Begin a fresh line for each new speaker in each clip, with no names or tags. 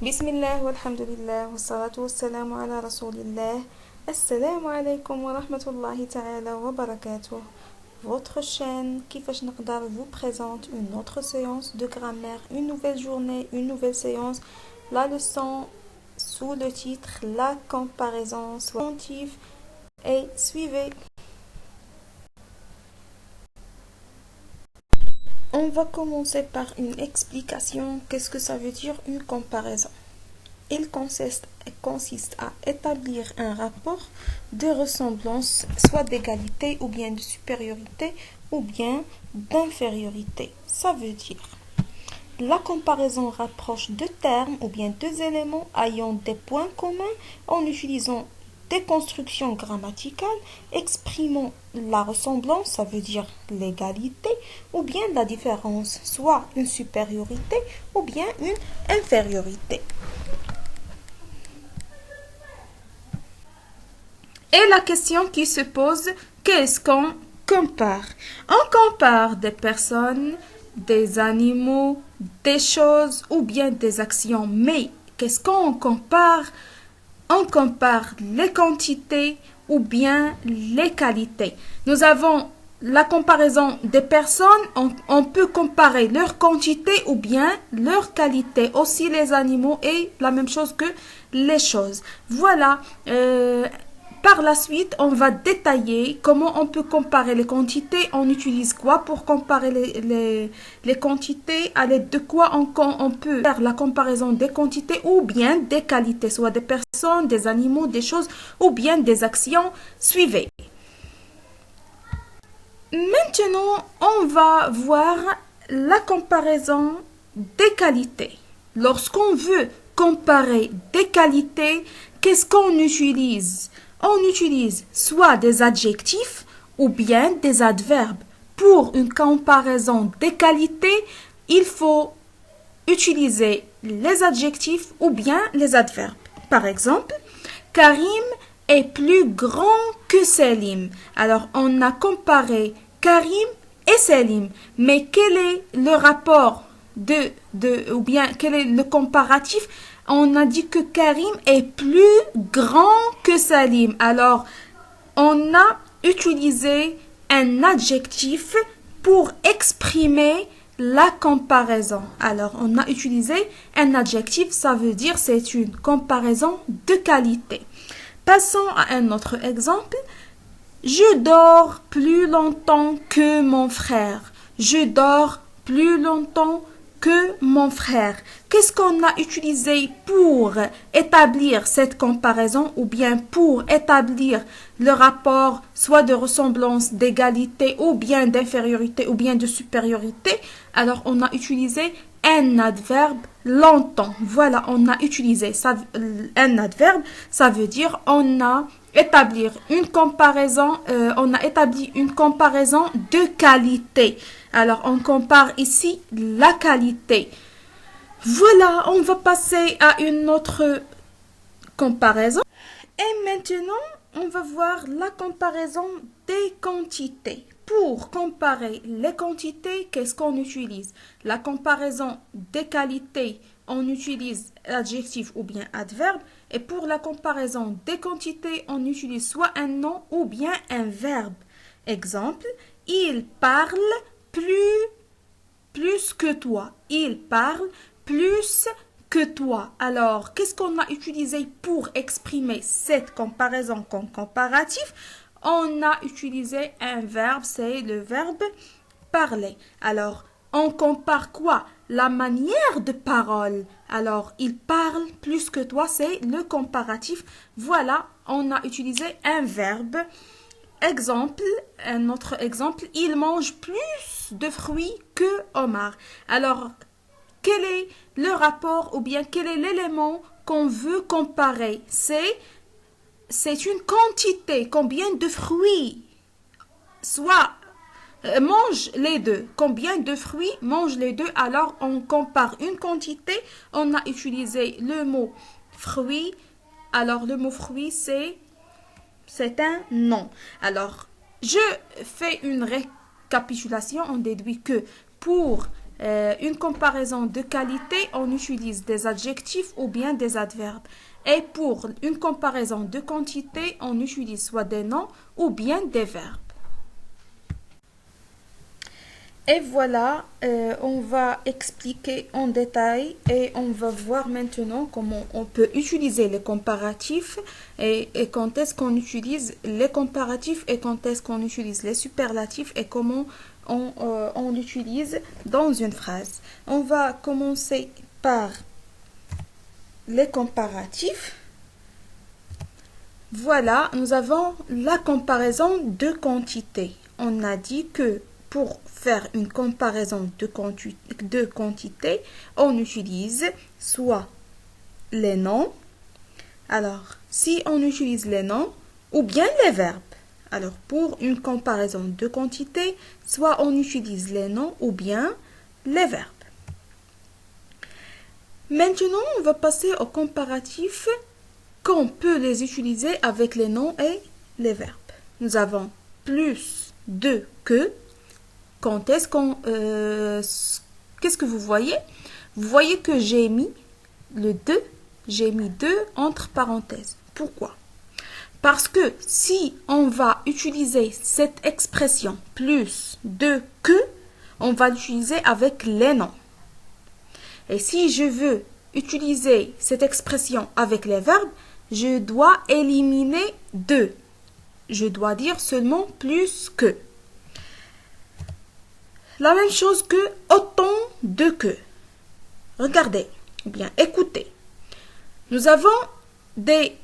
Bismillah walhamdulillah wa salatu wa salamu ala rasulillah. Assalamu alaikum wa rahmatullahi ta'ala wa barakatuh. Votre chaîne Kifash Naqdar vous présente une autre séance de grammaire, une nouvelle journée, une nouvelle séance. La leçon sous le titre La comparaison substantive et suivez. On va commencer par une explication. Qu'est-ce que ça veut dire une comparaison? Il consiste à établir un rapport de ressemblance, soit d'égalité ou bien de supériorité ou bien d'infériorité. Ça veut dire la comparaison rapproche deux termes ou bien deux éléments ayant des points communs en utilisant des constructions grammaticales exprimant la ressemblance, ça veut dire l'égalité, ou bien la différence, soit une supériorité ou bien une infériorité. Et la question qui se pose, qu'est-ce qu'on compare? On compare des personnes, des animaux, des choses ou bien des actions. Mais qu'est-ce qu'on compare? On compare les quantités ou bien les qualités. Nous avons la comparaison des personnes, on peut comparer leur quantité ou bien leur qualité. Aussi les animaux et la même chose que les choses. Voilà. Par la suite, on va détailler comment on peut comparer les quantités. On utilise quoi pour comparer les quantités? À l'aide de quoi on peut faire la comparaison des quantités ou bien des qualités, soit des personnes, des animaux, des choses ou bien des actions. Suivez. Maintenant, on va voir la comparaison des qualités. Lorsqu'on veut comparer des qualités, qu'est-ce qu'on utilise? On utilise soit des adjectifs ou bien des adverbes. Pour une comparaison des qualités, il faut utiliser les adjectifs ou bien les adverbes. Par exemple, Karim est plus grand que Selim. Alors, on a comparé Karim et Selim. Mais quel est le rapport ou bien quel est le comparatif? On a dit que Karim est plus grand que Salim. Alors, on a utilisé un adjectif pour exprimer la comparaison. Alors, on a utilisé un adjectif, ça veut dire c'est une comparaison de qualité. Passons à un autre exemple. Je dors plus longtemps que mon frère. Je dors plus longtemps que mon frère. Qu'est-ce qu'on a utilisé pour établir cette comparaison ou bien pour établir le rapport soit de ressemblance, d'égalité ou bien d'infériorité ou bien de supériorité? Alors, on a utilisé un adverbe longtemps. Voilà, on a utilisé un adverbe, ça veut dire on a établi une comparaison de qualité. Alors, on compare ici la qualité. Voilà, on va passer à une autre comparaison. Et maintenant, on va voir la comparaison des quantités. Pour comparer les quantités, qu'est-ce qu'on utilise? La comparaison des qualités, on utilise adjectif ou bien adverbe. Et pour la comparaison des quantités, on utilise soit un nom ou bien un verbe. Exemple, il parle plus que toi. Il parle plus que toi. Alors, qu'est-ce qu'on a utilisé pour exprimer cette comparaison comme comparatif? On a utilisé un verbe, c'est le verbe parler. Alors, on compare quoi? La manière de parole. Alors, il parle plus que toi, c'est le comparatif. Voilà, on a utilisé un verbe. Exemple, un autre exemple, il mange plus de fruits que Omar. Alors, quel est le rapport ou bien quel est l'élément qu'on veut comparer? C'est une quantité, combien de fruits soit mange les deux. Combien de fruits mange les deux? Alors, on compare une quantité, on a utilisé le mot fruit. Alors, le mot fruit, c'est un nom. Alors, je fais une récapitulation. On déduit que pour une comparaison de qualité, on utilise des adjectifs ou bien des adverbes. Et pour une comparaison de quantité, on utilise soit des noms ou bien des verbes. Et voilà, on va expliquer en détail et on va voir maintenant comment on peut utiliser les comparatifs et quand est-ce qu'on utilise les comparatifs et quand est-ce qu'on utilise les superlatifs et comment on l'utilise dans une phrase. On va commencer par les comparatifs. Voilà, nous avons la comparaison de quantité. On a dit que pour faire une comparaison de quantité, on utilise soit les noms. Alors, si on utilise les noms ou bien les verbes. Alors, pour une comparaison de quantité, soit on utilise les noms ou bien les verbes. Maintenant, on va passer aux comparatifs qu'on peut les utiliser avec les noms et les verbes. Nous avons plus de que. Quand est-ce qu'on... qu'est-ce que vous voyez? Vous voyez que j'ai mis le de, j'ai mis de entre parenthèses. Pourquoi? Parce que si on va utiliser cette expression plus de que, on va l'utiliser avec les noms. Et si je veux utiliser cette expression avec les verbes, je dois éliminer de. Je dois dire seulement plus que. La même chose que autant de que. Regardez, ou bien écoutez. Nous avons des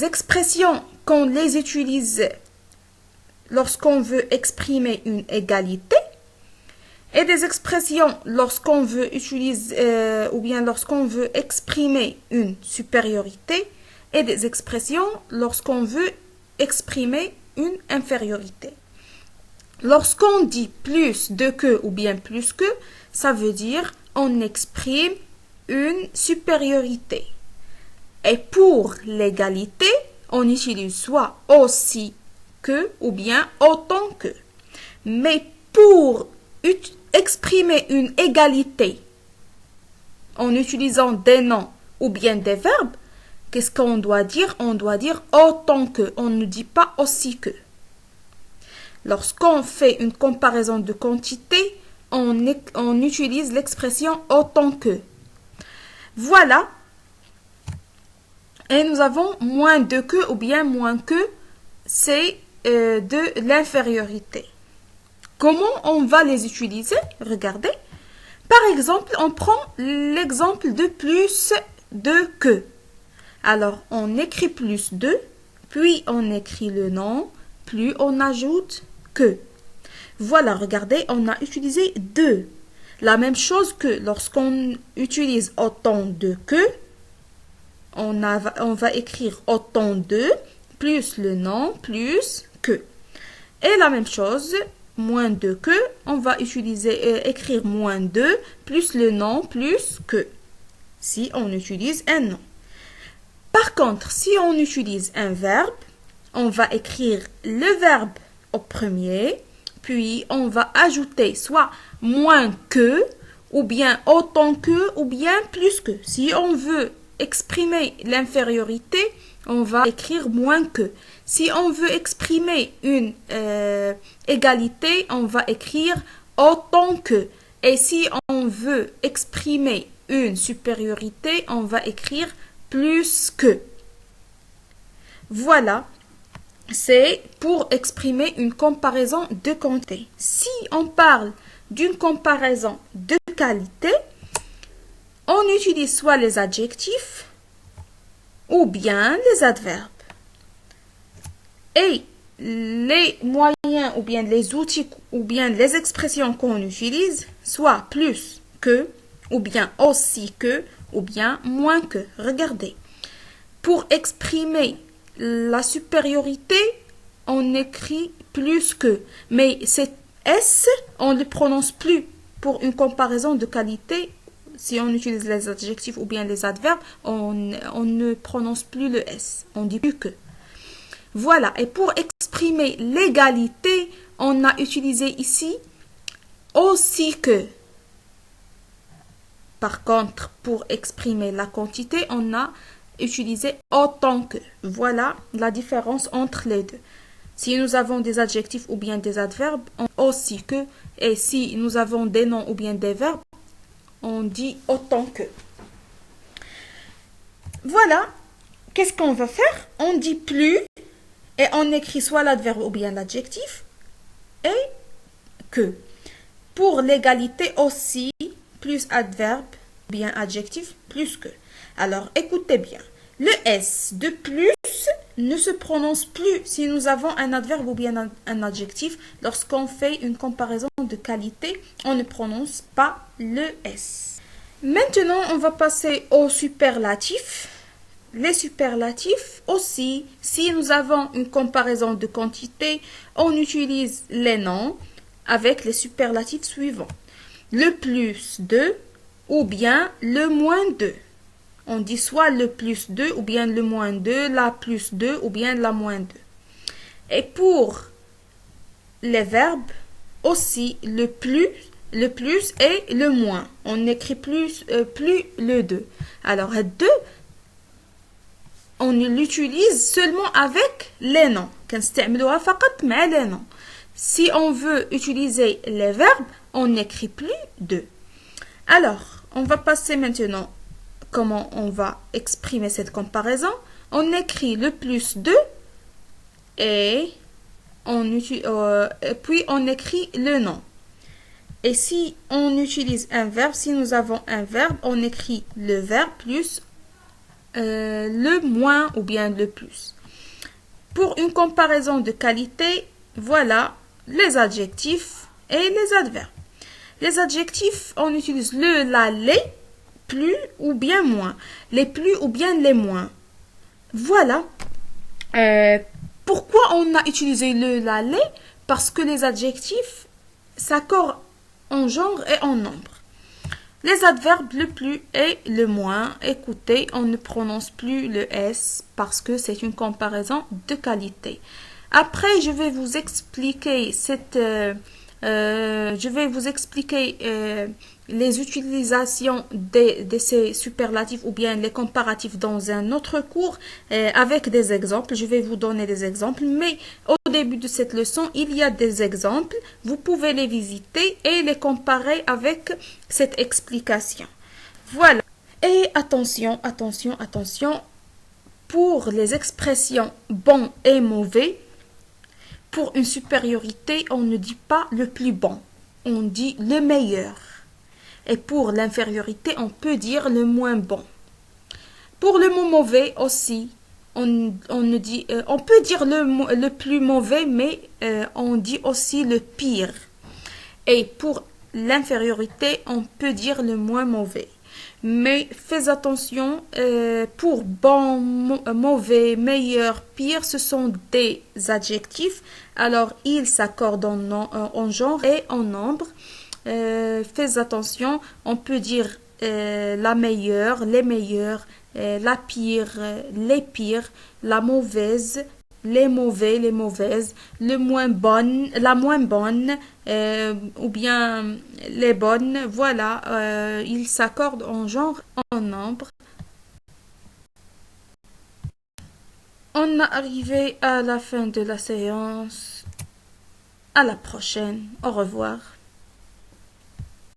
expressions qu'on les utilise lorsqu'on veut exprimer une égalité et des expressions lorsqu'on veut utiliser ou bien lorsqu'on veut exprimer une supériorité et des expressions lorsqu'on veut exprimer une infériorité. Lorsqu'on dit plus de que ou bien plus que, ça veut dire on exprime une supériorité. Et pour l'égalité, on utilise soit aussi que ou bien autant que. Mais pour exprimer une égalité en utilisant des noms ou bien des verbes, qu'est-ce qu'on doit dire? On doit dire autant que, on ne dit pas aussi que. Lorsqu'on fait une comparaison de quantité, on utilise l'expression autant que. Voilà. Et nous avons moins de que ou bien moins que, c'est de l'infériorité. Comment on va les utiliser? Regardez. Par exemple, on prend l'exemple de plus de que. Alors, on écrit plus de, puis on écrit le nom, puis on ajoute que. Voilà, regardez, on a utilisé de. La même chose que lorsqu'on utilise autant de que, on va écrire autant de, plus le nom, plus que. Et la même chose, moins de que, on va écrire moins de, plus le nom, plus que. Si on utilise un nom. Par contre, si on utilise un verbe, on va écrire le verbe au premier, puis on va ajouter soit moins que, ou bien autant que, ou bien plus que. Si on veut exprimer l'infériorité, on va écrire moins que. Si on veut exprimer une égalité, on va écrire autant que. Et si on veut exprimer une supériorité, on va écrire plus que. Voilà. C'est pour exprimer une comparaison de quantité. Si on parle d'une comparaison de qualité, on utilise soit les adjectifs ou bien les adverbes. Et les moyens ou bien les outils ou bien les expressions qu'on utilise, soit plus que, ou bien aussi que, ou bien moins que. Regardez. Pour exprimer la supériorité, on écrit plus que. Mais cet S, on ne le prononce plus pour une comparaison de qualité. Si on utilise les adjectifs ou bien les adverbes, on ne prononce plus le S. On dit plus que. Voilà. Et pour exprimer l'égalité, on a utilisé ici aussi que. Par contre, pour exprimer la quantité, on a utilisé autant que. Voilà la différence entre les deux. Si nous avons des adjectifs ou bien des adverbes, on aussi que. Et si nous avons des noms ou bien des verbes, on dit autant que. Voilà. Qu'est-ce qu'on va faire? On dit plus et on écrit soit l'adverbe ou bien l'adjectif et que. Pour l'égalité aussi, plus adverbe ou bien adjectif, plus que. Alors, écoutez bien. Le S de plus ne se prononce plus si nous avons un adverbe ou bien un adjectif. Lorsqu'on fait une comparaison de qualité, on ne prononce pas le S. Maintenant, on va passer aux superlatifs. Les superlatifs aussi, si nous avons une comparaison de quantité, on utilise les noms avec les superlatifs suivants. Le plus de ou bien le moins de. On dit soit le plus de ou bien le moins de, la plus de ou bien la moins de. Et pour les verbes, aussi le plus et le moins. On écrit plus le de. Alors, de, on l'utilise seulement avec les noms. Si on veut utiliser les verbes, on n'écrit plus de. Alors, on va passer maintenant comment on va exprimer cette comparaison. On écrit le plus de et puis on écrit le nom. Et si on utilise un verbe, si nous avons un verbe, on écrit le verbe plus le moins ou bien le plus. Pour une comparaison de qualité, voilà les adjectifs et les adverbes. Les adjectifs, on utilise le, la, les, plus ou bien moins. Les plus ou bien les moins. Voilà. Pourquoi on a utilisé le, la, les? Parce que les adjectifs s'accordent en genre et en nombre. Les adverbes le plus et le moins, écoutez, on ne prononce plus le S parce que c'est une comparaison de qualité. Après, je vais vous expliquer les utilisations de ces superlatifs ou bien les comparatifs dans un autre cours avec des exemples. Je vais vous donner des exemples, mais au début de cette leçon, il y a des exemples. Vous pouvez les visiter et les comparer avec cette explication. Voilà. Et attention, attention, attention, pour les expressions bon et mauvais, pour une supériorité, on ne dit pas le plus bon, on dit le meilleur. Et pour l'infériorité, on peut dire le moins bon. Pour le mot mauvais aussi, on peut dire le plus mauvais, mais on dit aussi le pire. Et pour l'infériorité, on peut dire le moins mauvais. Mais faites attention, pour bon, mauvais, meilleur, pire, ce sont des adjectifs. Alors, ils s'accordent en genre et en nombre. Faites attention, on peut dire la meilleure, les meilleurs, la pire, les pires, la mauvaise, les mauvais, les mauvaises, le moins bonne, la moins bonne, ou bien les bonnes. Voilà, ils s'accordent en genre, en nombre. On est arrivé à la fin de la séance. À la prochaine. Au revoir.